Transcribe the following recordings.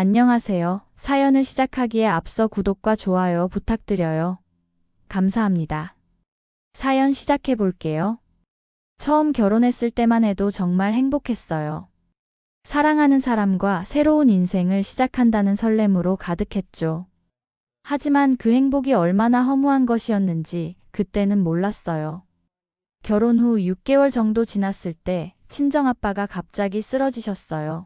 안녕하세요. 사연을 시작하기에 앞서 구독과 좋아요 부탁드려요. 감사합니다. 사연 시작해 볼게요. 처음 결혼했을 때만 해도 정말 행복했어요. 사랑하는 사람과 새로운 인생을 시작한다는 설렘으로 가득했죠. 하지만 그 행복이 얼마나 허무한 것이었는지 그때는 몰랐어요. 결혼 후 6개월 정도 지났을 때 친정아빠가 갑자기 쓰러지셨어요.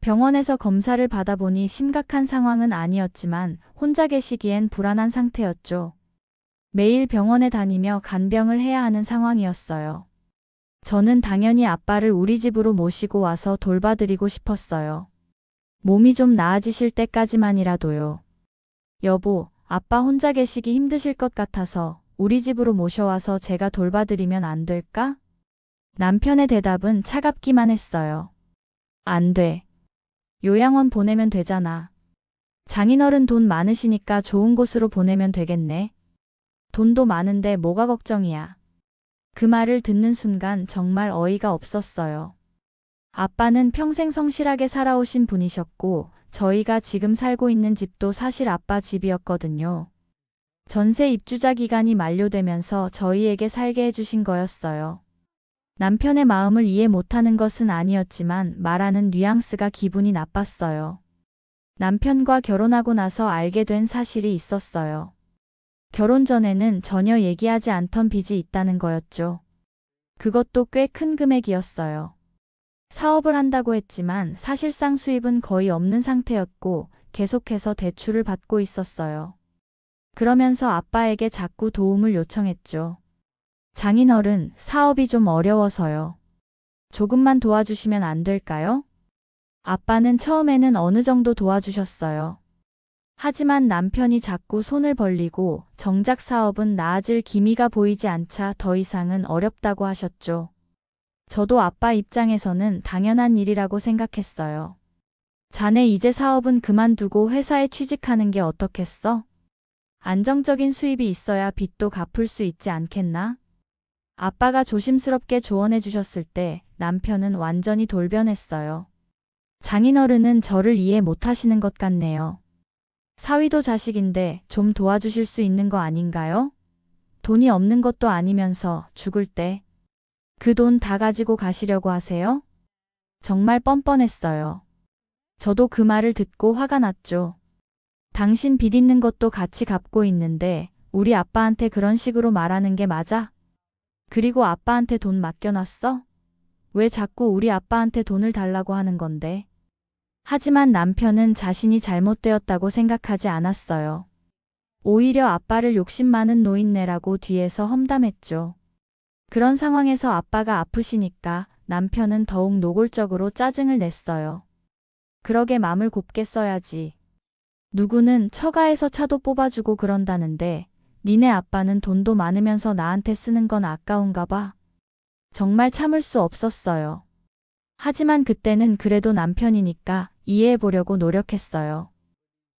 병원에서 검사를 받아보니 심각한 상황은 아니었지만 혼자 계시기엔 불안한 상태였죠. 매일 병원에 다니며 간병을 해야 하는 상황이었어요. 저는 당연히 아빠를 우리 집으로 모시고 와서 돌봐드리고 싶었어요. 몸이 좀 나아지실 때까지만이라도요. 여보, 아빠 혼자 계시기 힘드실 것 같아서 우리 집으로 모셔와서 제가 돌봐드리면 안 될까? 남편의 대답은 차갑기만 했어요. 안 돼. 요양원 보내면 되잖아. 장인어른 돈 많으시니까 좋은 곳으로 보내면 되겠네. 돈도 많은데 뭐가 걱정이야. 그 말을 듣는 순간 정말 어이가 없었어요. 아빠는 평생 성실하게 살아오신 분이셨고 저희가 지금 살고 있는 집도 사실 아빠 집이었거든요. 전세 입주자 기간이 만료되면서 저희에게 살게 해주신 거였어요. 남편의 마음을 이해 못하는 것은 아니었지만 말하는 뉘앙스가 기분이 나빴어요. 남편과 결혼하고 나서 알게 된 사실이 있었어요. 결혼 전에는 전혀 얘기하지 않던 빚이 있다는 거였죠. 그것도 꽤 큰 금액이었어요. 사업을 한다고 했지만 사실상 수입은 거의 없는 상태였고 계속해서 대출을 받고 있었어요. 그러면서 아빠에게 자꾸 도움을 요청했죠. 장인어른, 사업이 좀 어려워서요. 조금만 도와주시면 안 될까요? 아빠는 처음에는 어느 정도 도와주셨어요. 하지만 남편이 자꾸 손을 벌리고 정작 사업은 나아질 기미가 보이지 않자 더 이상은 어렵다고 하셨죠. 저도 아빠 입장에서는 당연한 일이라고 생각했어요. 자네 이제 사업은 그만두고 회사에 취직하는 게 어떻겠어? 안정적인 수입이 있어야 빚도 갚을 수 있지 않겠나? 아빠가 조심스럽게 조언해 주셨을 때 남편은 완전히 돌변했어요. 장인어른은 저를 이해 못하시는 것 같네요. 사위도 자식인데 좀 도와주실 수 있는 거 아닌가요? 돈이 없는 것도 아니면서 죽을 때 그 돈 다 가지고 가시려고 하세요? 정말 뻔뻔했어요. 저도 그 말을 듣고 화가 났죠. 당신 빚 있는 것도 같이 갚고 있는데 우리 아빠한테 그런 식으로 말하는 게 맞아? 그리고 아빠한테 돈 맡겨놨어? 왜 자꾸 우리 아빠한테 돈을 달라고 하는 건데? 하지만 남편은 자신이 잘못되었다고 생각하지 않았어요. 오히려 아빠를 욕심 많은 노인네라고 뒤에서 험담했죠. 그런 상황에서 아빠가 아프시니까 남편은 더욱 노골적으로 짜증을 냈어요. 그러게 맘을 곱게 써야지. 누구는 처가에서 차도 뽑아주고 그런다는데 니네 아빠는 돈도 많으면서 나한테 쓰는 건 아까운가 봐. 정말 참을 수 없었어요. 하지만 그때는 그래도 남편이니까 이해해 보려고 노력했어요.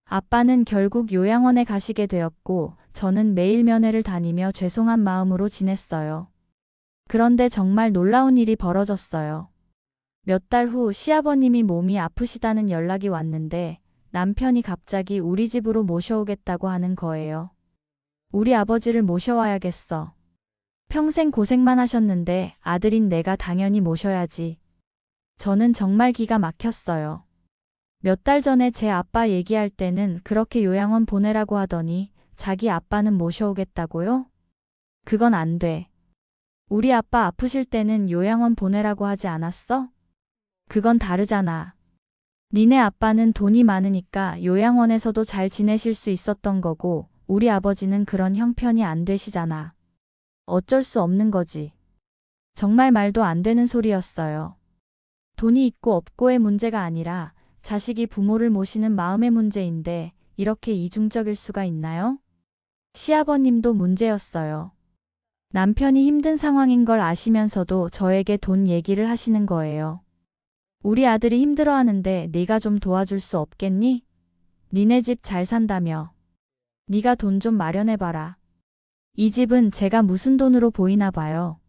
아빠는 결국 요양원에 가시게 되었고 저는 매일 면회를 다니며 죄송한 마음으로 지냈어요. 그런데 정말 놀라운 일이 벌어졌어요. 몇 달 후 시아버님이 몸이 아프시다는 연락이 왔는데 남편이 갑자기 우리 집으로 모셔오겠다고 하는 거예요. 우리 아버지를 모셔와야겠어. 평생 고생만 하셨는데 아들인 내가 당연히 모셔야지. 저는 정말 기가 막혔어요. 몇 달 전에 제 아빠 얘기할 때는 그렇게 요양원 보내라고 하더니 자기 아빠는 모셔오겠다고요? 그건 안 돼. 우리 아빠 아프실 때는 요양원 보내라고 하지 않았어? 그건 다르잖아. 니네 아빠는 돈이 많으니까 요양원에서도 잘 지내실 수 있었던 거고 우리 아버지는 그런 형편이 안 되시잖아. 어쩔 수 없는 거지. 정말 말도 안 되는 소리였어요. 돈이 있고 없고의 문제가 아니라 자식이 부모를 모시는 마음의 문제인데 이렇게 이중적일 수가 있나요? 시아버님도 문제였어요. 남편이 힘든 상황인 걸 아시면서도 저에게 돈 얘기를 하시는 거예요. 우리 아들이 힘들어하는데 네가 좀 도와줄 수 없겠니? 니네 집 잘 산다며. 네가 돈 좀 마련해봐라. 이 집은 제가 무슨 돈으로 보이나 봐요.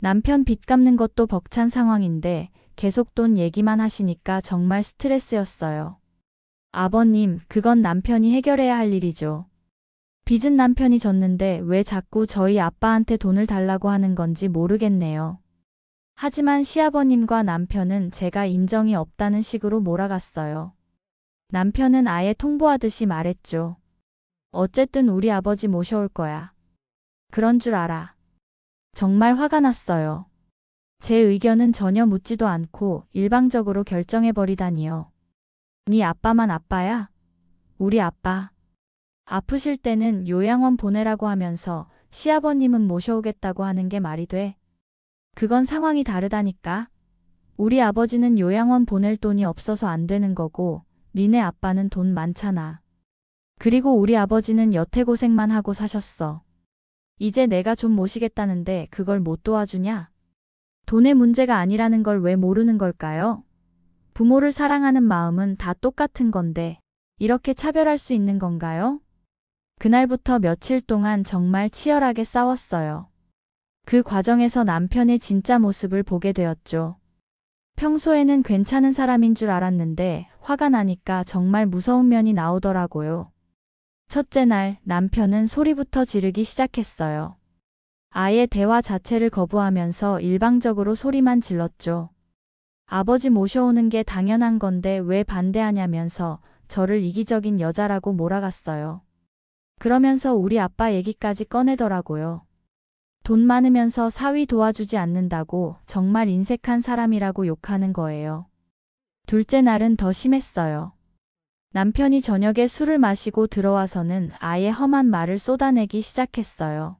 남편 빚 갚는 것도 벅찬 상황인데 계속 돈 얘기만 하시니까 정말 스트레스였어요. 아버님, 그건 남편이 해결해야 할 일이죠. 빚은 남편이 졌는데 왜 자꾸 저희 아빠한테 돈을 달라고 하는 건지 모르겠네요. 하지만 시아버님과 남편은 제가 인정이 없다는 식으로 몰아갔어요. 남편은 아예 통보하듯이 말했죠. 어쨌든 우리 아버지 모셔올 거야. 그런 줄 알아. 정말 화가 났어요. 제 의견은 전혀 묻지도 않고 일방적으로 결정해버리다니요. 네 아빠만 아빠야? 우리 아빠. 아프실 때는 요양원 보내라고 하면서 시아버님은 모셔오겠다고 하는 게 말이 돼? 그건 상황이 다르다니까. 우리 아버지는 요양원 보낼 돈이 없어서 안 되는 거고 니네 아빠는 돈 많잖아. 그리고 우리 아버지는 여태 고생만 하고 사셨어. 이제 내가 좀 모시겠다는데 그걸 못 도와주냐? 돈의 문제가 아니라는 걸 왜 모르는 걸까요? 부모를 사랑하는 마음은 다 똑같은 건데 이렇게 차별할 수 있는 건가요? 그날부터 며칠 동안 정말 치열하게 싸웠어요. 그 과정에서 남편의 진짜 모습을 보게 되었죠. 평소에는 괜찮은 사람인 줄 알았는데 화가 나니까 정말 무서운 면이 나오더라고요. 첫째 날 남편은 소리부터 지르기 시작했어요. 아예 대화 자체를 거부하면서 일방적으로 소리만 질렀죠. 아버지 모셔오는 게 당연한 건데 왜 반대하냐면서 저를 이기적인 여자라고 몰아갔어요. 그러면서 우리 아빠 얘기까지 꺼내더라고요. 돈 많으면서 사위 도와주지 않는다고 정말 인색한 사람이라고 욕하는 거예요. 둘째 날은 더 심했어요. 남편이 저녁에 술을 마시고 들어와서는 아예 험한 말을 쏟아내기 시작했어요.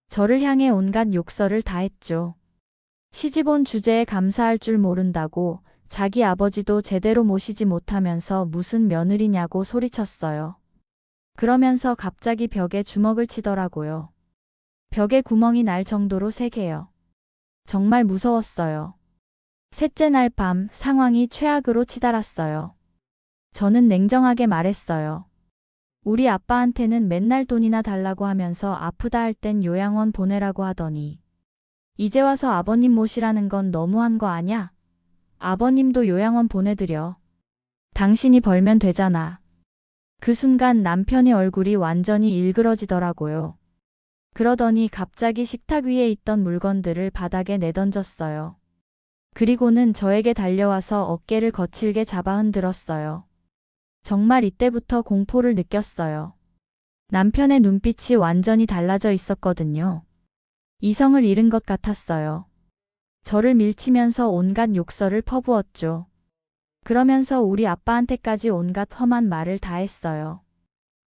저를 향해 온갖 욕설을 다 했죠. 시집온 주제에 감사할 줄 모른다고 자기 아버지도 제대로 모시지 못하면서 무슨 며느리냐고 소리쳤어요. 그러면서 갑자기 벽에 주먹을 치더라고요. 벽에 구멍이 날 정도로 세게요. 정말 무서웠어요. 셋째 날 밤 상황이 최악으로 치달았어요. 저는 냉정하게 말했어요. 우리 아빠한테는 맨날 돈이나 달라고 하면서 아프다 할 땐 요양원 보내라고 하더니 이제 와서 아버님 모시라는 건 너무한 거 아냐? 아버님도 요양원 보내드려. 당신이 벌면 되잖아. 그 순간 남편의 얼굴이 완전히 일그러지더라고요. 그러더니 갑자기 식탁 위에 있던 물건들을 바닥에 내던졌어요. 그리고는 저에게 달려와서 어깨를 거칠게 잡아 흔들었어요. 정말 이때부터 공포를 느꼈어요. 남편의 눈빛이 완전히 달라져 있었거든요. 이성을 잃은 것 같았어요. 저를 밀치면서 온갖 욕설을 퍼부었죠. 그러면서 우리 아빠한테까지 온갖 험한 말을 다 했어요.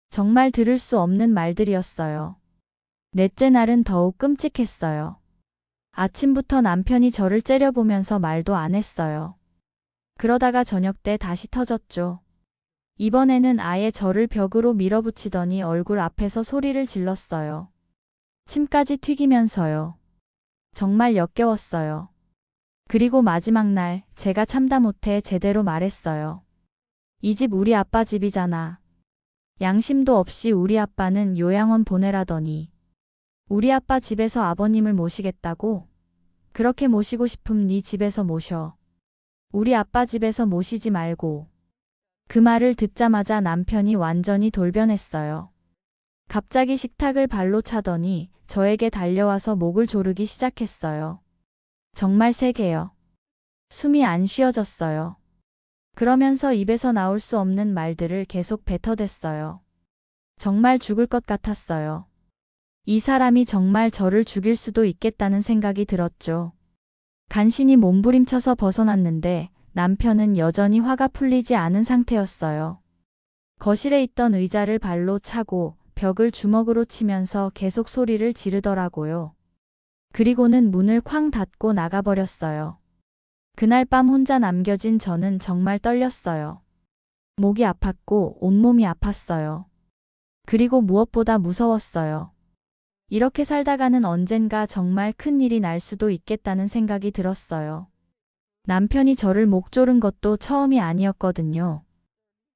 정말 들을 수 없는 말들이었어요. 넷째 날은 더욱 끔찍했어요. 아침부터 남편이 저를 째려보면서 말도 안 했어요. 그러다가 저녁 때 다시 터졌죠. 이번에는 아예 저를 벽으로 밀어붙이더니 얼굴 앞에서 소리를 질렀어요. 침까지 튀기면서요. 정말 역겨웠어요. 그리고 마지막 날 제가 참다 못해 제대로 말했어요. 이 집 우리 아빠 집이잖아. 양심도 없이 우리 아빠는 요양원 보내라더니 우리 아빠 집에서 아버님을 모시겠다고? 그렇게 모시고 싶음 네 집에서 모셔. 우리 아빠 집에서 모시지 말고. 그 말을 듣자마자 남편이 완전히 돌변했어요. 갑자기 식탁을 발로 차더니 저에게 달려와서 목을 조르기 시작했어요. 정말 세게요. 숨이 안 쉬어졌어요. 그러면서 입에서 나올 수 없는 말들을 계속 뱉어댔어요. 정말 죽을 것 같았어요. 이 사람이 정말 저를 죽일 수도 있겠다는 생각이 들었죠. 간신히 몸부림쳐서 벗어났는데 남편은 여전히 화가 풀리지 않은 상태였어요. 거실에 있던 의자를 발로 차고 벽을 주먹으로 치면서 계속 소리를 지르더라고요. 그리고는 문을 쾅 닫고 나가버렸어요. 그날 밤 혼자 남겨진 저는 정말 떨렸어요. 목이 아팠고 온몸이 아팠어요. 그리고 무엇보다 무서웠어요. 이렇게 살다가는 언젠가 정말 큰 일이 날 수도 있겠다는 생각이 들었어요. 남편이 저를 목 조른 것도 처음이 아니었거든요.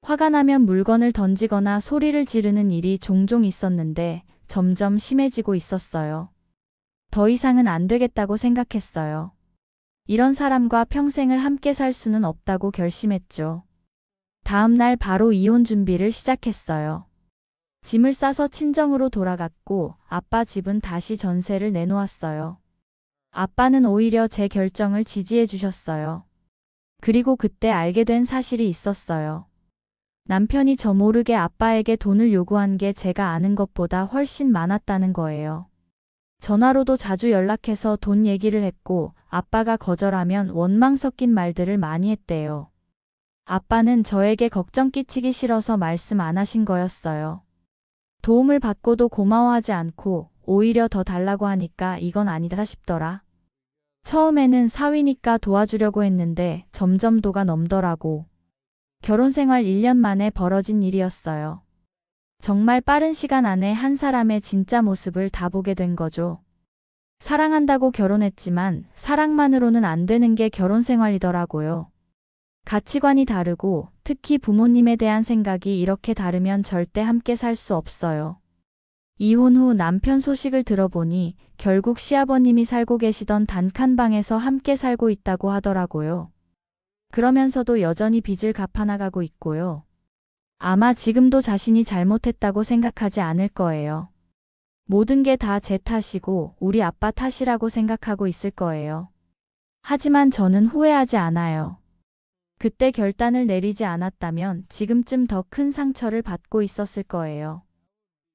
화가 나면 물건을 던지거나 소리를 지르는 일이 종종 있었는데 점점 심해지고 있었어요. 더 이상은 안 되겠다고 생각했어요. 이런 사람과 평생을 함께 살 수는 없다고 결심했죠. 다음 날 바로 이혼 준비를 시작했어요. 짐을 싸서 친정으로 돌아갔고 아빠 집은 다시 전세를 내놓았어요. 아빠는 오히려 제 결정을 지지해 주셨어요. 그리고 그때 알게 된 사실이 있었어요. 남편이 저 모르게 아빠에게 돈을 요구한 게 제가 아는 것보다 훨씬 많았다는 거예요. 전화로도 자주 연락해서 돈 얘기를 했고 아빠가 거절하면 원망 섞인 말들을 많이 했대요. 아빠는 저에게 걱정 끼치기 싫어서 말씀 안 하신 거였어요. 도움을 받고도 고마워하지 않고 오히려 더 달라고 하니까 이건 아니다 싶더라. 처음에는 사위니까 도와주려고 했는데 점점 도가 넘더라고. 결혼 생활 1년 만에 벌어진 일이었어요. 정말 빠른 시간 안에 한 사람의 진짜 모습을 다 보게 된 거죠. 사랑한다고 결혼했지만 사랑만으로는 안 되는 게 결혼 생활이더라고요. 가치관이 다르고 특히 부모님에 대한 생각이 이렇게 다르면 절대 함께 살 수 없어요. 이혼 후 남편 소식을 들어보니 결국 시아버님이 살고 계시던 단칸방에서 함께 살고 있다고 하더라고요. 그러면서도 여전히 빚을 갚아나가고 있고요. 아마 지금도 자신이 잘못했다고 생각하지 않을 거예요. 모든 게 다 제 탓이고 우리 아빠 탓이라고 생각하고 있을 거예요. 하지만 저는 후회하지 않아요. 그때 결단을 내리지 않았다면 지금쯤 더 큰 상처를 받고 있었을 거예요.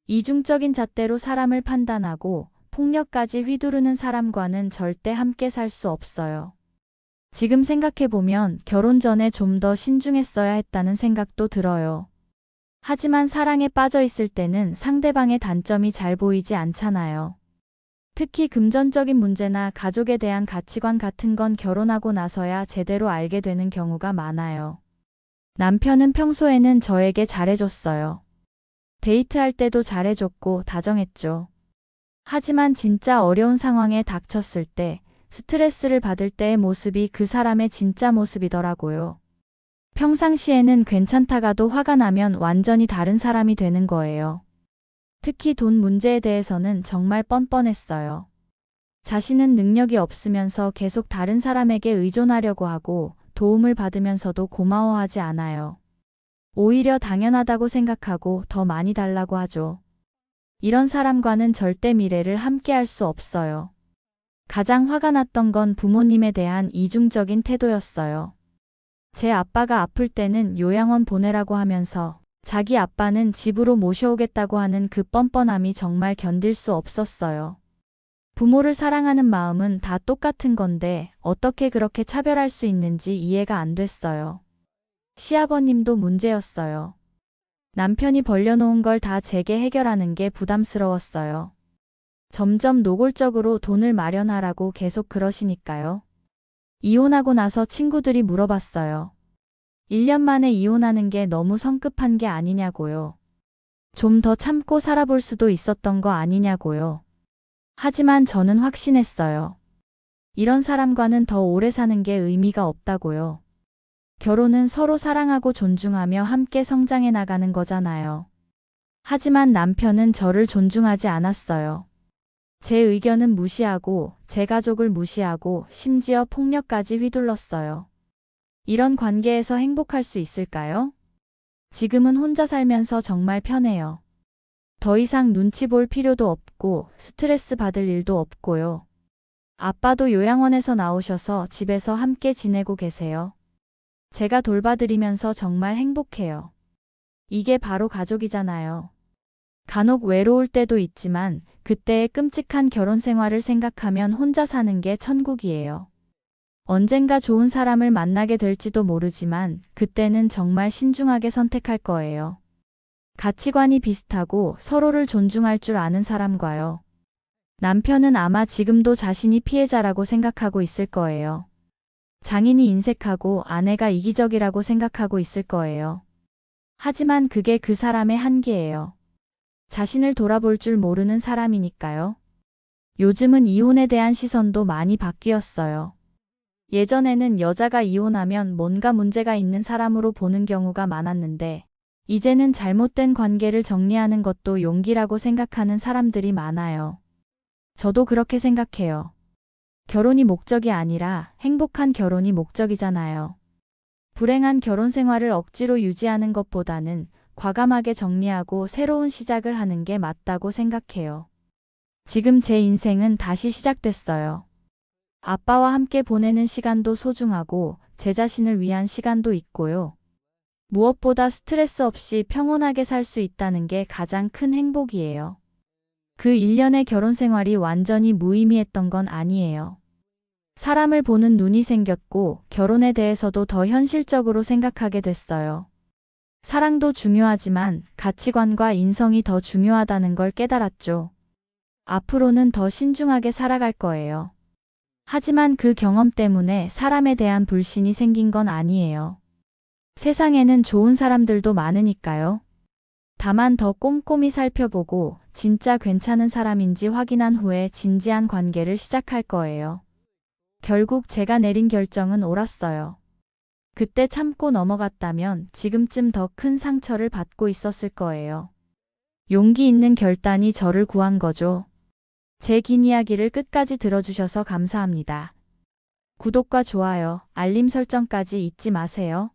이중적인 잣대로 사람을 판단하고 폭력까지 휘두르는 사람과는 절대 함께 살 수 없어요. 지금 생각해보면 결혼 전에 좀 더 신중했어야 했다는 생각도 들어요. 하지만 사랑에 빠져 있을 때는 상대방의 단점이 잘 보이지 않잖아요. 특히 금전적인 문제나 가족에 대한 가치관 같은 건 결혼하고 나서야 제대로 알게 되는 경우가 많아요. 남편은 평소에는 저에게 잘해줬어요. 데이트할 때도 잘해줬고 다정했죠. 하지만 진짜 어려운 상황에 닥쳤을 때, 스트레스를 받을 때의 모습이 그 사람의 진짜 모습이더라고요. 평상시에는 괜찮다가도 화가 나면 완전히 다른 사람이 되는 거예요. 특히 돈 문제에 대해서는 정말 뻔뻔했어요. 자신은 능력이 없으면서 계속 다른 사람에게 의존하려고 하고 도움을 받으면서도 고마워하지 않아요. 오히려 당연하다고 생각하고 더 많이 달라고 하죠. 이런 사람과는 절대 미래를 함께 할 수 없어요. 가장 화가 났던 건 부모님에 대한 이중적인 태도였어요. 제 아빠가 아플 때는 요양원 보내라고 하면서 자기 아빠는 집으로 모셔오겠다고 하는 그 뻔뻔함이 정말 견딜 수 없었어요. 부모를 사랑하는 마음은 다 똑같은 건데 어떻게 그렇게 차별할 수 있는지 이해가 안 됐어요. 시아버님도 문제였어요. 남편이 벌려놓은 걸 다 제게 해결하는 게 부담스러웠어요. 점점 노골적으로 돈을 마련하라고 계속 그러시니까요. 이혼하고 나서 친구들이 물어봤어요. 1년 만에 이혼하는 게 너무 성급한 게 아니냐고요. 좀 더 참고 살아볼 수도 있었던 거 아니냐고요. 하지만 저는 확신했어요. 이런 사람과는 더 오래 사는 게 의미가 없다고요. 결혼은 서로 사랑하고 존중하며 함께 성장해 나가는 거잖아요. 하지만 남편은 저를 존중하지 않았어요. 제 의견은 무시하고 제 가족을 무시하고 심지어 폭력까지 휘둘렀어요. 이런 관계에서 행복할 수 있을까요? 지금은 혼자 살면서 정말 편해요. 더 이상 눈치 볼 필요도 없고 스트레스 받을 일도 없고요. 아빠도 요양원에서 나오셔서 집에서 함께 지내고 계세요. 제가 돌봐드리면서 정말 행복해요. 이게 바로 가족이잖아요. 간혹 외로울 때도 있지만 그때의 끔찍한 결혼 생활을 생각하면 혼자 사는 게 천국이에요. 언젠가 좋은 사람을 만나게 될지도 모르지만 그때는 정말 신중하게 선택할 거예요. 가치관이 비슷하고 서로를 존중할 줄 아는 사람과요. 남편은 아마 지금도 자신이 피해자라고 생각하고 있을 거예요. 장인이 인색하고 아내가 이기적이라고 생각하고 있을 거예요. 하지만 그게 그 사람의 한계예요. 자신을 돌아볼 줄 모르는 사람이니까요. 요즘은 이혼에 대한 시선도 많이 바뀌었어요. 예전에는 여자가 이혼하면 뭔가 문제가 있는 사람으로 보는 경우가 많았는데, 이제는 잘못된 관계를 정리하는 것도 용기라고 생각하는 사람들이 많아요. 저도 그렇게 생각해요. 결혼이 목적이 아니라 행복한 결혼이 목적이잖아요. 불행한 결혼 생활을 억지로 유지하는 것보다는 과감하게 정리하고 새로운 시작을 하는 게 맞다고 생각해요. 지금 제 인생은 다시 시작됐어요. 아빠와 함께 보내는 시간도 소중하고 제 자신을 위한 시간도 있고요. 무엇보다 스트레스 없이 평온하게 살 수 있다는 게 가장 큰 행복이에요. 그 1년의 결혼 생활이 완전히 무의미했던 건 아니에요. 사람을 보는 눈이 생겼고 결혼에 대해서도 더 현실적으로 생각하게 됐어요. 사랑도 중요하지만 가치관과 인성이 더 중요하다는 걸 깨달았죠. 앞으로는 더 신중하게 살아갈 거예요. 하지만 그 경험 때문에 사람에 대한 불신이 생긴 건 아니에요. 세상에는 좋은 사람들도 많으니까요. 다만 더 꼼꼼히 살펴보고 진짜 괜찮은 사람인지 확인한 후에 진지한 관계를 시작할 거예요. 결국 제가 내린 결정은 옳았어요. 그때 참고 넘어갔다면 지금쯤 더 큰 상처를 받고 있었을 거예요. 용기 있는 결단이 저를 구한 거죠. 제 긴 이야기를 끝까지 들어주셔서 감사합니다. 구독과 좋아요, 알림 설정까지 잊지 마세요.